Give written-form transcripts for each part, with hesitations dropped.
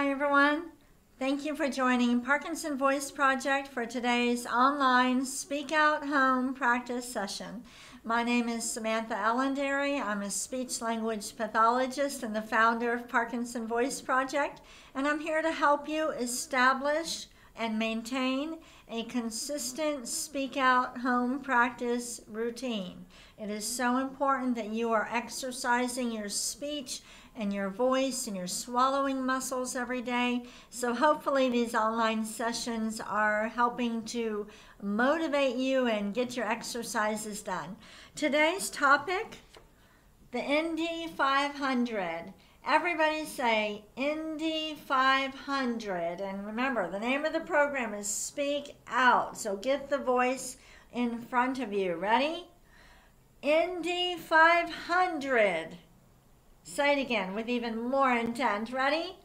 Hi everyone. Thank you for joining Parkinson Voice Project for today's online Speak Out Home practice session. My name is Samantha Allendary. I'm a speech language pathologist and the founder of Parkinson Voice Project, and I'm here to help you establish and maintain a consistent Speak Out Home practice routine. It is so important that you are exercising your speech and your voice and your swallowing muscles every day. So hopefully these online sessions are helping to motivate you and get your exercises done. Today's topic, the Indy 500. Everybody say Indy 500. And remember, the name of the program is Speak Out. So get the voice in front of you. Ready? Indy 500. Say it again with even more intent. Ready?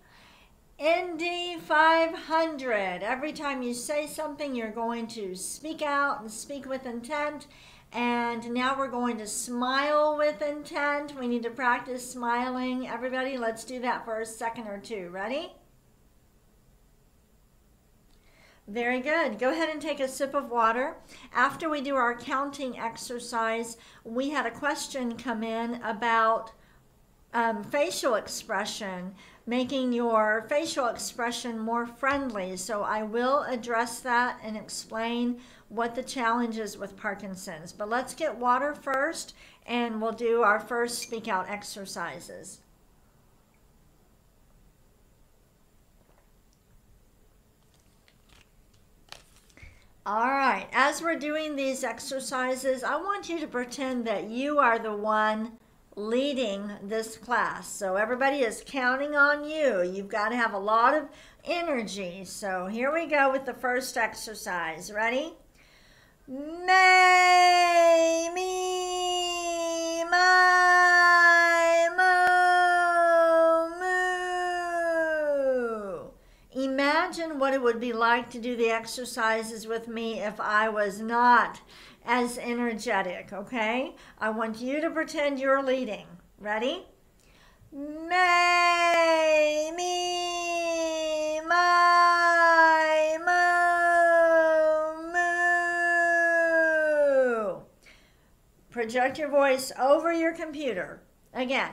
Indy 500. Every time you say something, you're going to speak out and speak with intent. And now we're going to smile with intent. We need to practice smiling. Everybody, let's do that for a second or two. Ready? Very good. Go ahead and take a sip of water. After we do our counting exercise, we had a question come in about facial expression, making your facial expression more friendly. So I will address that and explain what the challenge is with Parkinson's. But let's get water first, and we'll do our first speak out exercises. All right, as we're doing these exercises, I want you to pretend that you are the one leading this class. So everybody is counting on you. You've got to have a lot of energy. So here we go with the first exercise. Ready? May, me, my, mo, moo. Imagine what it would be like to do the exercises with me if I was not as energetic, okay? I want you to pretend you're leading. Ready? May, me, my, mo, moo. Project your voice over your computer. Again.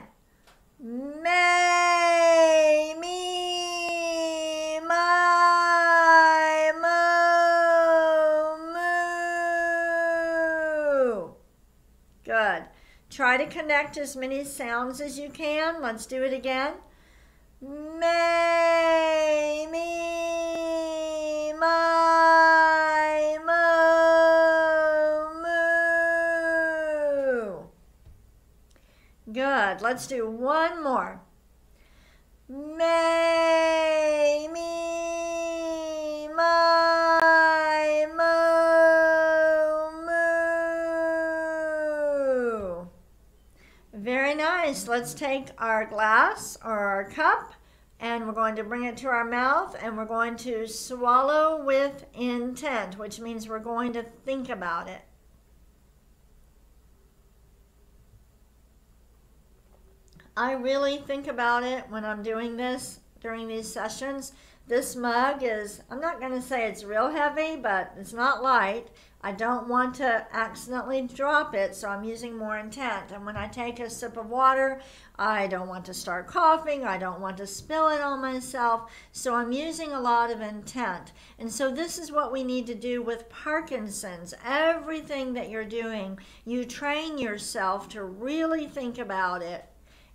May, me, my, mo. Good. Try to connect as many sounds as you can. Let's do it again. May, me, my, mo, moo. Good. Let's do one more. May, me, my, mo, moo. Very nice. Let's take our glass or our cup and we're going to bring it to our mouth and we're going to swallow with intent, which means we're going to think about it. I really think about it when I'm doing this during these sessions. This mug is, I'm not going to say it's real heavy, but it's not light. I don't want to accidentally drop it, so I'm using more intent. And when I take a sip of water, I don't want to start coughing. I don't want to spill it on myself. So I'm using a lot of intent. And so this is what we need to do with Parkinson's. Everything that you're doing, you train yourself to really think about it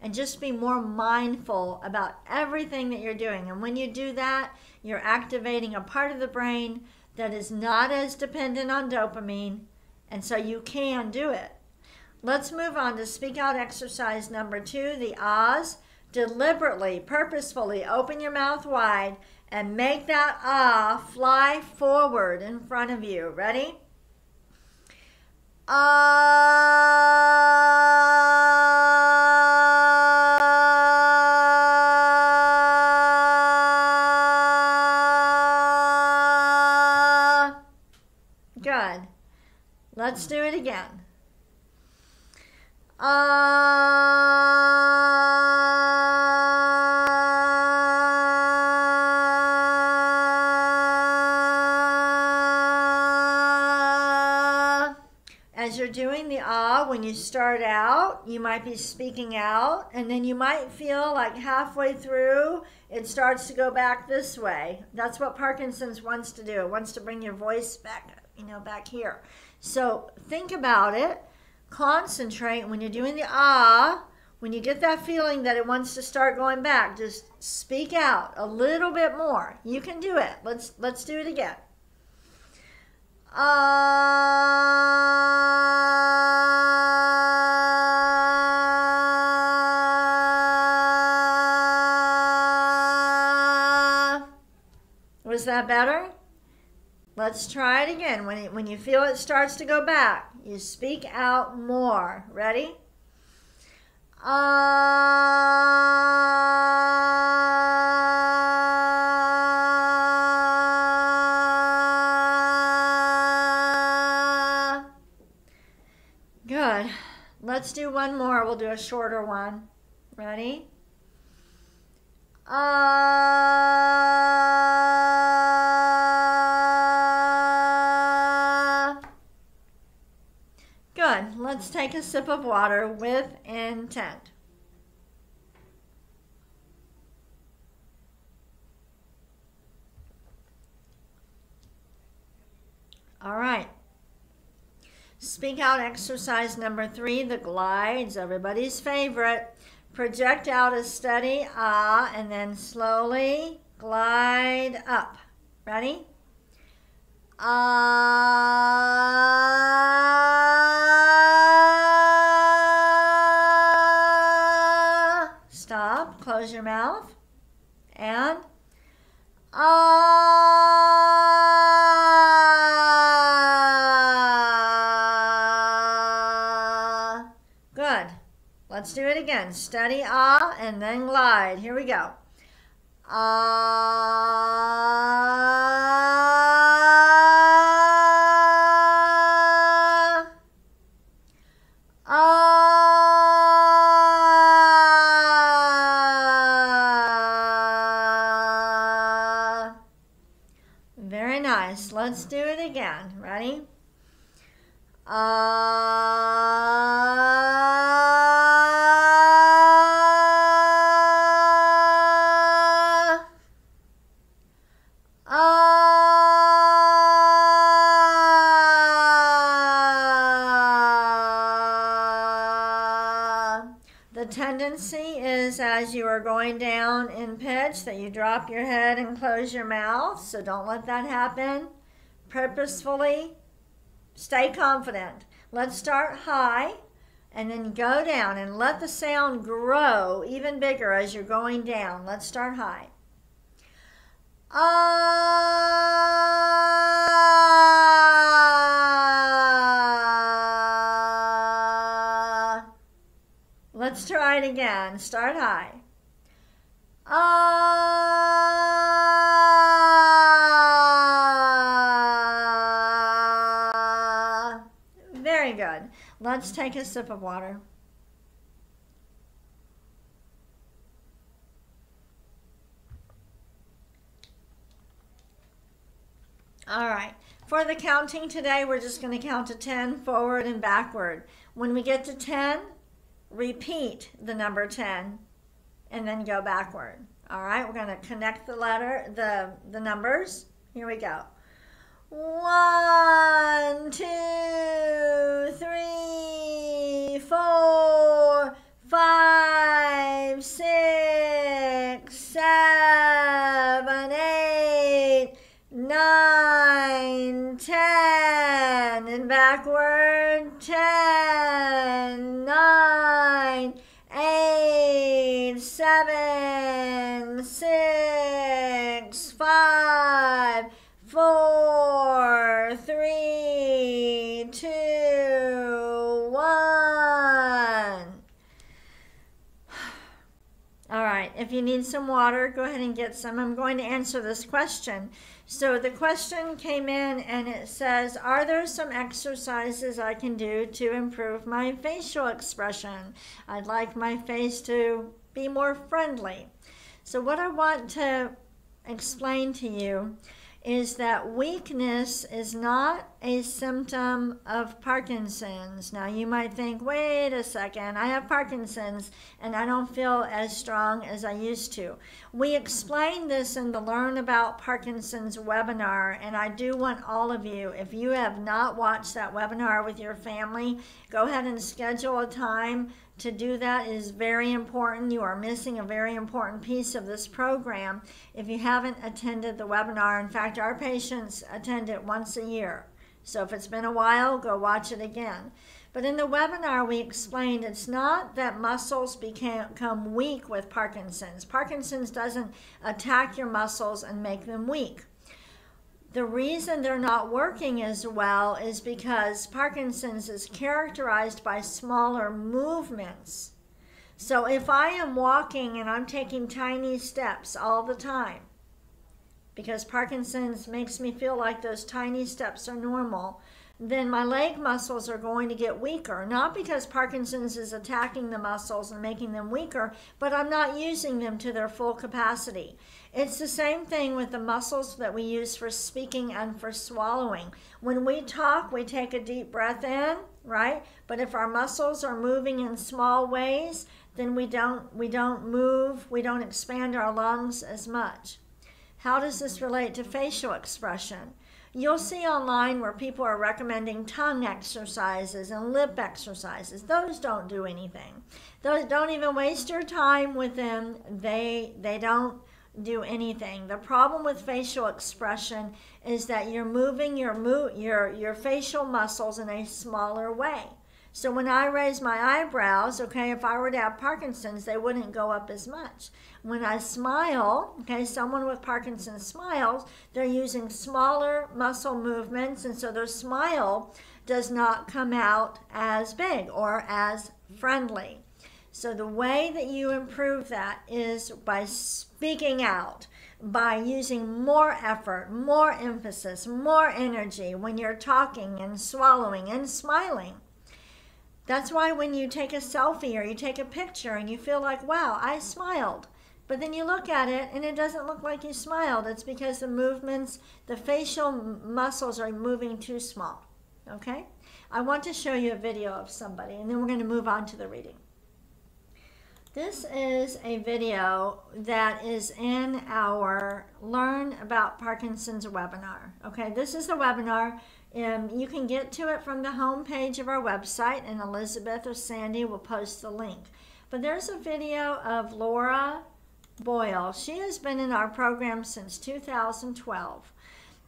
and just be more mindful about everything that you're doing. And when you do that, you're activating a part of the brain that is not as dependent on dopamine, and so you can do it. Let's move on to speak out exercise number 2, the ahs. Deliberately, purposefully open your mouth wide and make that ah fly forward in front of you. Ready? Good. Let's do it again. as you're doing the ah, when you start out, you might be speaking out, and then you might feel like halfway through, it starts to go back this way. That's what Parkinson's wants to do. It wants to bring your voice back, back here. So think about it. Concentrate when you're doing the ah. When you get that feeling that it wants to start going back, just speak out a little bit more. You can do it. Let's do it again. Was that better? Let's try it again. When you feel it starts to go back, you speak out more. Ready? Good. Let's do one more. We'll do a shorter one. Ready? Good. Let's take a sip of water with intent. All right. Speak out exercise number 3, the glides, everybody's favorite. Project out a steady ah and then slowly glide up. Ready? Ah. Stop. Close your mouth. And ah. Good. Let's do it again. Steady ah and then glide. Here we go. Ah. Ah. Very nice. Let's do it again. Ready? The tendency is as you are going down in pitch that you drop your head and close your mouth, so don't let that happen. Purposefully, stay confident. Let's start high and then go down and let the sound grow even bigger as you're going down. Let's start high. Ah. Let's try it again. Start high. Ah. Very good. Let's take a sip of water. All right. For the counting today, we're just going to count to 10 forward and backward. When we get to 10, repeat the number 10 and then go backward. All right, we're going to connect the numbers. Here we go. 1, 2, 3, 4, 5, 6, 7, 8, 9, 10, and backward. 10, 9, 8, 7, 6, 5, 4, 3, 2, 1. All right, if you need some water, go ahead and get some. I'm going to answer this question. So the question came in and it says, are there some exercises I can do to improve my facial expression? I'd like my face to be more friendly. So what I want to explain to you is that weakness is not a symptom of Parkinson's? Now you might think, wait a second, I have Parkinson's and I don't feel as strong as I used to. We explained this in the Learn About Parkinson's webinar, and I do want all of you, if you have not watched that webinar with your family, go ahead and schedule a time to do that. It is very important. You are missing a very important piece of this program if you haven't attended the webinar. In fact, our patients attend it once a year. So if it's been a while, go watch it again. But in the webinar, we explained it's not that muscles become weak with Parkinson's. Parkinson's doesn't attack your muscles and make them weak. The reason they're not working as well is because Parkinson's is characterized by smaller movements. So if I am walking and I'm taking tiny steps all the time, because Parkinson's makes me feel like those tiny steps are normal, then my leg muscles are going to get weaker. Not because Parkinson's is attacking the muscles and making them weaker, but I'm not using them to their full capacity. It's the same thing with the muscles that we use for speaking and for swallowing. When we talk, we take a deep breath in, right? But if our muscles are moving in small ways, then we don't move, we don't expand our lungs as much. How does this relate to facial expression? You'll see online where people are recommending tongue exercises and lip exercises. Those don't do anything. Those, don't even waste your time with them. They don't do anything. The problem with facial expression is that you're moving your facial muscles in a smaller way. So when I raise my eyebrows, okay, if I were to have Parkinson's, they wouldn't go up as much. When I smile, okay, someone with Parkinson's smiles, they're using smaller muscle movements, and so their smile does not come out as big or as friendly. So the way that you improve that is by speaking out, by using more effort, more emphasis, more energy when you're talking and swallowing and smiling. That's why when you take a selfie or you take a picture and you feel like, wow, I smiled, but then you look at it and it doesn't look like you smiled. It's because the movements, the facial muscles are moving too small, okay? I want to show you a video of somebody, and then we're going to move on to the reading. This is a video that is in our Learn About Parkinson's webinar. Okay, this is the webinar. You can get to it from the home page of our website, and Elizabeth or Sandy will post the link. But there's a video of Laura Boyle. She has been in our program since 2012.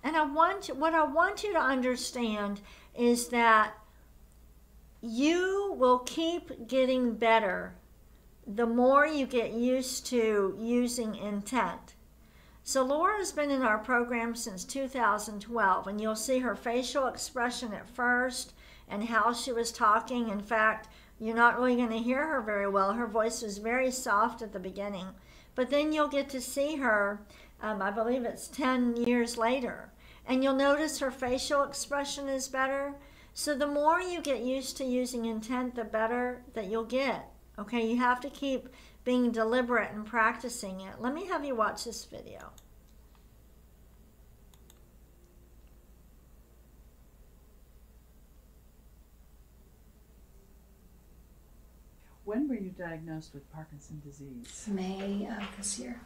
And what I want you to understand is that you will keep getting better the more you get used to using intent. So Laura's been in our program since 2012, and you'll see her facial expression at first and how she was talking. In fact, you're not really going to hear her very well. Her voice was very soft at the beginning. But then you'll get to see her, I believe it's 10 years later, and you'll notice her facial expression is better. So the more you get used to using intent, the better that you'll get. Okay, you have to keep being deliberate and practicing it. Let me have you watch this video. When were you diagnosed with Parkinson's disease? May of this year.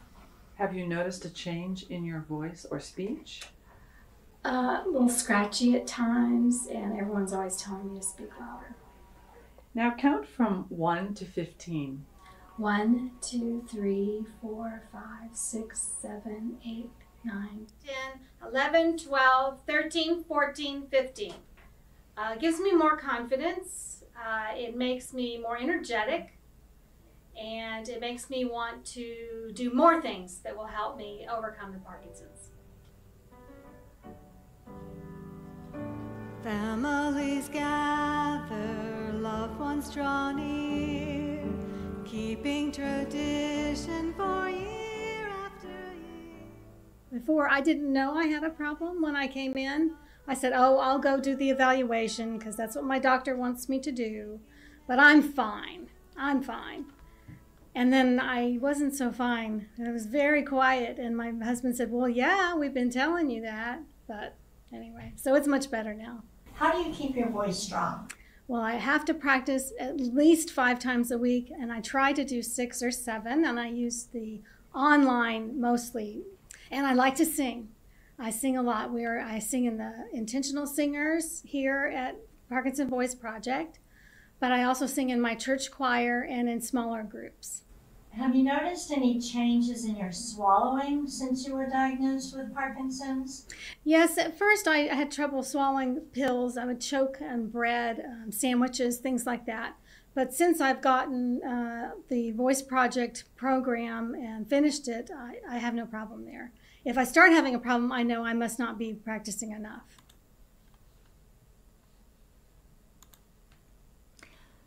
Have you noticed a change in your voice or speech? A little scratchy at times, and everyone's always telling me to speak louder. Now count from 1 to 15. 1, 2, 3, 4, 5, 6, 7, 8, 9, 10, 11, 12, 13, 14, 15. Gives me more confidence. It makes me more energetic, and it makes me want to do more things that will help me overcome the Parkinson's. Families gather, loved ones draw near, keeping tradition for year after year. Before, I didn't know I had a problem when I came in. I said, oh, I'll go do the evaluation because that's what my doctor wants me to do. But I'm fine. I'm fine. And then I wasn't so fine. I was very quiet. And my husband said, well, yeah, we've been telling you that. But anyway, so it's much better now. How do you keep your voice strong? Well, I have to practice at least 5 times a week, and I try to do 6 or 7, and I use the online mostly. And I like to sing. I sing a lot. I sing in the Intentional Singers here at Parkinson Voice Project, but I also sing in my church choir and in smaller groups. Have you noticed any changes in your swallowing since you were diagnosed with Parkinson's? Yes, at first I had trouble swallowing pills. I would choke on bread, sandwiches, things like that. But since I've gotten the Voice Project program and finished it, I have no problem there. If I start having a problem, I know I must not be practicing enough.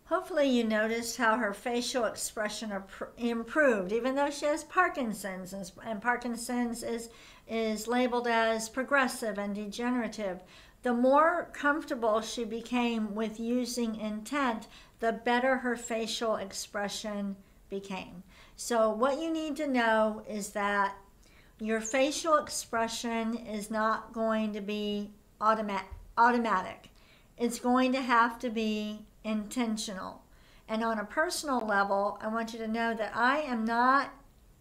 Hopefully you noticed how her facial expression improved, even though she has Parkinson's, and Parkinson's is labeled as progressive and degenerative. The more comfortable she became with using intent, the better her facial expression became. So what you need to know is that your facial expression is not going to be automatic. It's going to have to be intentional. And on a personal level, I want you to know that I am not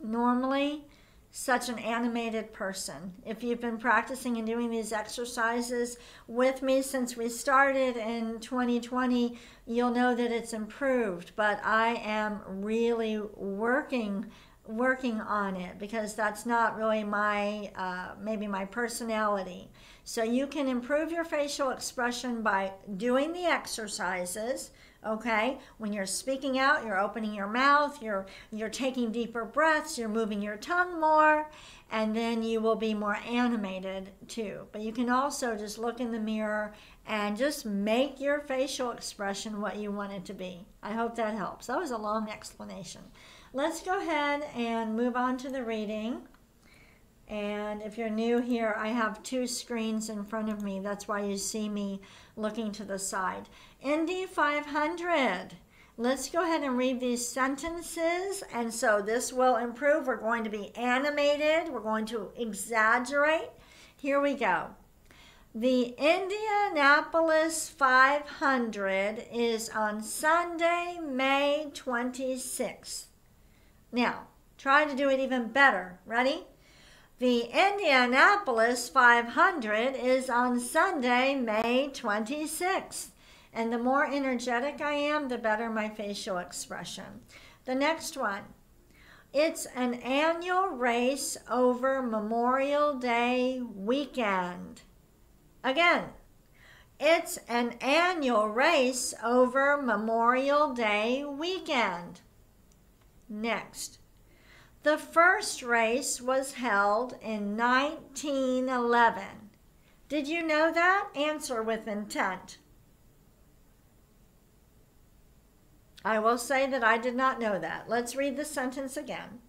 normally such an animated person. If you've been practicing and doing these exercises with me since we started in 2020, you'll know that it's improved, but I am really working on it because that's not really my maybe my personality. So you can improve your facial expression by doing the exercises. Okay, when you're speaking out, you're opening your mouth, you're taking deeper breaths, you're moving your tongue more, and then you will be more animated too. But you can also just look in the mirror and just make your facial expression what you want it to be. I hope that helps. That was a long explanation. Let's go ahead and move on to the reading. And if you're new here, I have 2 screens in front of me. That's why you see me looking to the side. Indy 500. Let's go ahead and read these sentences. And so this will improve. We're going to be animated. We're going to exaggerate. Here we go. The Indianapolis 500 is on Sunday, May 26th. Now, try to do it even better. Ready? The Indianapolis 500 is on Sunday, May 26th. And the more energetic I am, the better my facial expression. The next one. It's an annual race over Memorial Day weekend. Again, it's an annual race over Memorial Day weekend. Next. The first race was held in 1911. Did you know that? Answer with intent. I will say that I did not know that. Let's read the sentence again.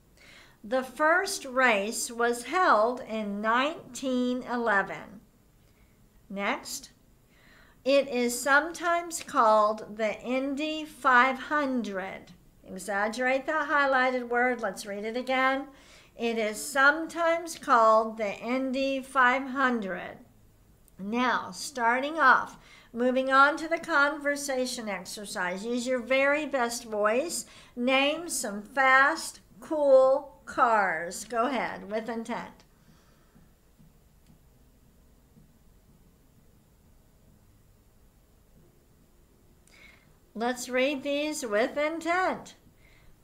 The first race was held in 1911. Next. It is sometimes called the Indy 500. Exaggerate that highlighted word. Let's read it again. It is sometimes called the Indy 500. Now, starting off, moving on to the conversation exercise. Use your very best voice. Name some fast, cool cars. Go ahead with intent. Let's read these with intent.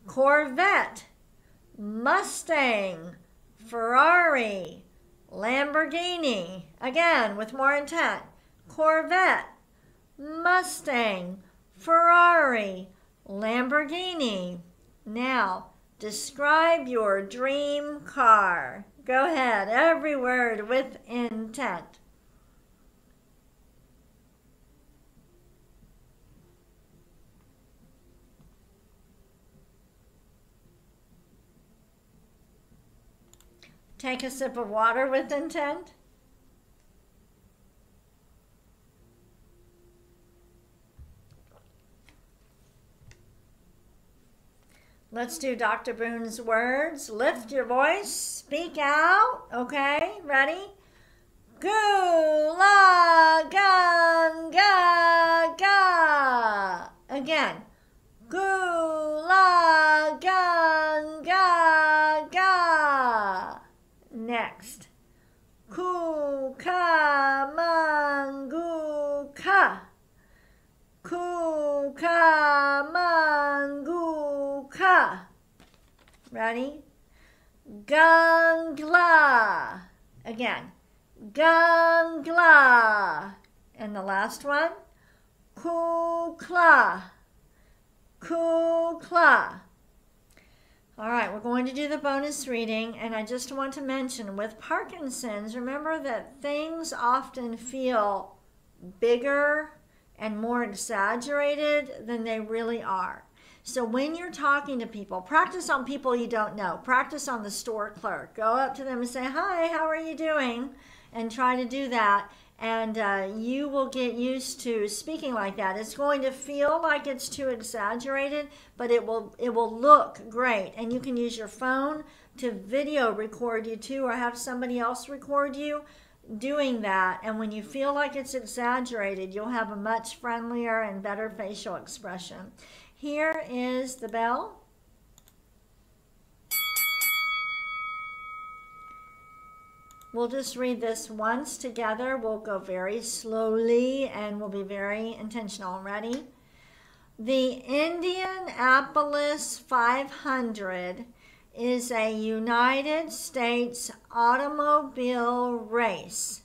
Corvette, Mustang, Ferrari, Lamborghini. Again, with more intent. Corvette, Mustang, Ferrari, Lamborghini. Now, describe your dream car. Go ahead, every word with intent. Take a sip of water with intent. Let's do Dr. Boone's words. Lift your voice. Speak out. Okay, ready? Gula gun ga ga. Again. Gula gun ga ga. Next. Kuka mangu ka. Kuka mangu ka. Ready? Gangla. Again. Gangla. And the last one. Kukla. Kukla. All right, we're going to do the bonus reading, and I just want to mention with Parkinson's, remember that things often feel bigger and more exaggerated than they really are. So when you're talking to people, practice on people you don't know. Practice on the store clerk. Go up to them and say, "Hi, how are you doing?" And try to do that. And you will get used to speaking like that. It's going to feel like it's too exaggerated, but it will look great. And you can use your phone to video record you too, or have somebody else record you doing that. And when you feel like it's exaggerated, you'll have a much friendlier and better facial expression. Here is the bell. We'll just read this once together. We'll go very slowly and we'll be very intentional. Ready? The Indianapolis 500 is a United States automobile race.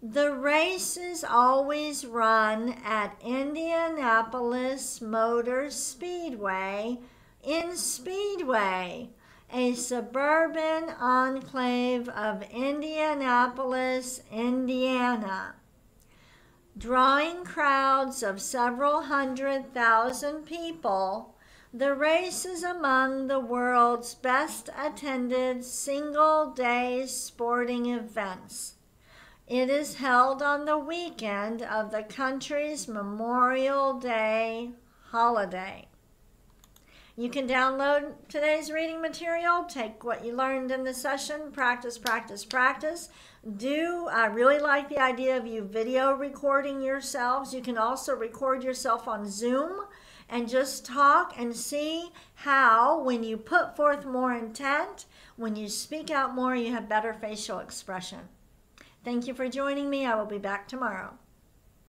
The race is always run at Indianapolis Motor Speedway in Speedway, a suburban enclave of Indianapolis, Indiana. Drawing crowds of several 100,000 people, the race is among the world's best attended single-day sporting events. It is held on the weekend of the country's Memorial Day holiday. You can download today's reading material, take what you learned in the session, practice, practice, practice. I really like the idea of you video recording yourselves. You can also record yourself on Zoom and just talk and see how, when you put forth more intent, when you speak out more, you have better facial expression. Thank you for joining me. I will be back tomorrow.